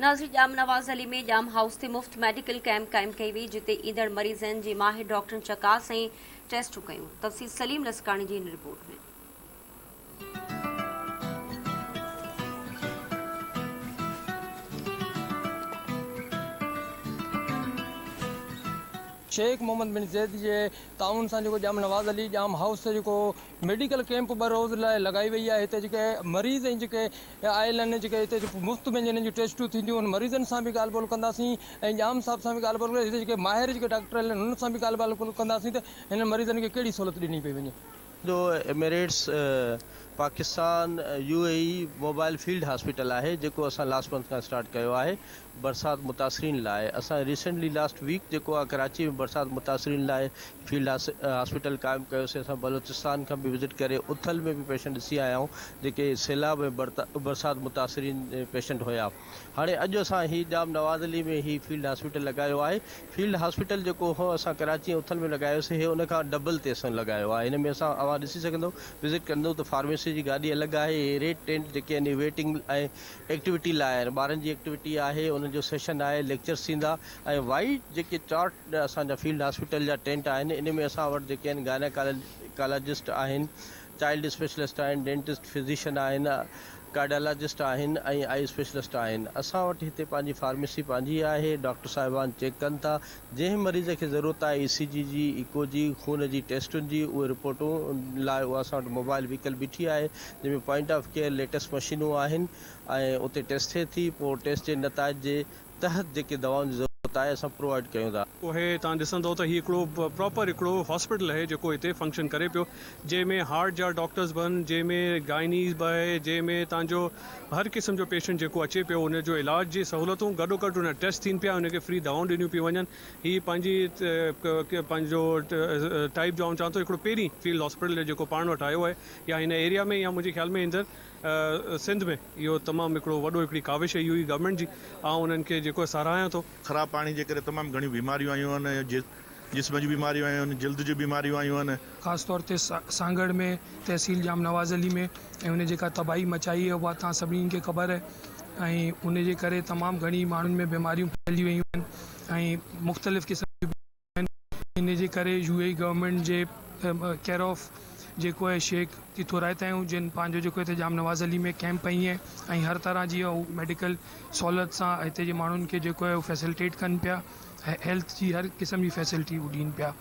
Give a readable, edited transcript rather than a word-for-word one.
नाज़रीन, जाम नवाज़ अली में जाम हाउस ते मुफ़्त मेडिकल कैंप क़ाइम कई हुई, जिते ईंदड़ मरीज़नि जे माहिर डॉक्टरनि चकास ऐं टेस्टूं कयूं। तफ़सील सलीम लसकाणी जी इन रिपोर्ट में। शेख मोहम्मद बिन ज़ैद जे ताउन सां जेको जाम नवाज़ अली जाम हाउस ते जेको मेडिकल कैंप 2 रोज़ लाइ लॻाई वई आहे। हिते जेके मरीज़ ऐं जेके आयल आहिनि, जेके हिते मुफ़्त में जिन्हनि जूं टेस्टूं थींदियूं, उन मरीज़नि सां बि ॻाल्हि ॿोल कंदासीं ऐं जाम साहब सां बि ॻाल्हि ॿोल हिते जेके माहिर जेके डॉक्टर आहिनि हुननि सां बि ॻाल्हि ॿोल कंदासीं त हिन मरीज़नि खे कहिड़ी सहूलियत ॾिनी पई वञे। जो Emirates Pakistan UAE mobile field hospital है जो असां लास्ट मंथ का स्टार्ट किया है बरसात मुतासरीन लाए। असां रिसेंटली लास्ट वीक जो कराची में बरसात मुतासरीन लाए फील्ड हॉस्पिटल कायम कयोसीं। असां बलोचिस्तान का भी विजिट करे उथल में भी पेशेंट ॾिसी आया आहियूं जेके सैलाब में बरसात मुतासरीन पेशेंट हुआ। हाणे अॼु असां ही जाम नवाज़ अली में ही फील्ड हॉस्पिटल लगायो है। फील्ड हॉस्पिटल जो हो असां कराची उथल में लगायोसीं, हे उन खां डबल ते असां लगायो आहे। इन में असां अवां ॾिसी सघंदो विजिट कंदो तो फार्मेसी जी गाड़ी अलग है, रेड टेंट जेके आहिनि वेटिंग ऐं एक्टिविटी लाइ आहिनि, ॿारनि जी एक्टिविटी आहे, उन जो सेशन आहे, लेक्चर्स थींदा ऐं वाइट जेके चार्ट असांजा फील्ड हॉस्पिटल जा टेंट आहिनि। इन में असां वटि जेके आहिनि गायनेकोलॉजिस्ट आहिनि, चाइल्ड स्पेशलिस्ट आहिनि, डेंटिस्ट फिजिशियन आहिनि, कार्डियोलॉजिस्ट आहिनि ऐं आई स्पेशलिस्ट आहिनि। असां वटि हिते पंहिंजी फार्मेसी पंहिंजी आहे, डॉक्टर साहिबान चेक कनि था। जंहिं मरीज़ खे ज़रूरत आहे ECG जी, इको जी, खून जी टेस्टुनि जी, उहे रिपोर्टूं लाइ उहा असां वटि मोबाइल व्हीकल बीठी आहे जंहिंमें पॉइंट ऑफ केयर लेटेस्ट मशीनूं आहिनि ऐं उते टेस्ट थिए थी। पोइ टेस्ट जे नताइज जे तहत जेके दवाउनि जी ज़रूरत आहे असां प्रोवाइड कयूं था। उहे तव्हां ॾिसंदो त हीउ हिकिड़ो प्रॉपर हिकिड़ो हॉस्पिटल आहे जेको हिते फंक्शन करे पियो, जंहिंमें हार्ट जा डॉक्टर्स बि आहिनि, जंहिंमें गाइनीज़ बि आहे, जंहिंमें तव्हांजो हर क़िस्म जो पेशेंट जेको अचे पियो उनजो इलाज जी सहूलियतूं गॾोगॾु उन टेस्ट थियनि पिया, उनखे फ्री दवाऊं ॾिनियूं पियूं वञनि। हीअ पंहिंजो टाइप जो चवां थो हिकिड़ो पहिरीं फील्ड हॉस्पिटल जेको पाण वटि आयो आहे या हिन एरिया में या मुंहिंजे ख्याल में ईंदड़ सिंध में इहो तमामु हिकिड़ो वॾो हिकिड़ी काविश आहे इहो ई गवर्नमेंट जी। ऐं उन्हनि खे जेको सराहां थो। ख़राब पानी जे करे तमामु घणियूं बीमारियूं आयूं आहिनि, जिस्म जी बीमारियूं आयूं आहिनि, जल्द जी बीमारियूं आयूं आहिनि। ख़ासि तौर ते सांगड़ में तहसील जाम नवाज़ अली में ऐं उन जेका तबाही मचाई है उहा तव्हां सभिनीनि खे ख़बर है ऐं उन जे करे तमामु घणी माण्हुनि में बीमारियूं फैली वियूं आहिनि ऐं मुख़्तलिफ़ क़िस्म जूं आहिनि। इन जे करे UAE government J care of जेको है शेख की थोराइता आहियूं जिन पंहिंजो जेको हिते जाम नवाज़ अली में कैंप कई है ऐं हर तरह जी मेडिकल सहूलियत सां हिते जे माण्हुनि खे जेको है फैसिलिटेट कनि पिया, हेल्थ जी हर क़िस्म जी फैसिलिटी ॾियनि पिया।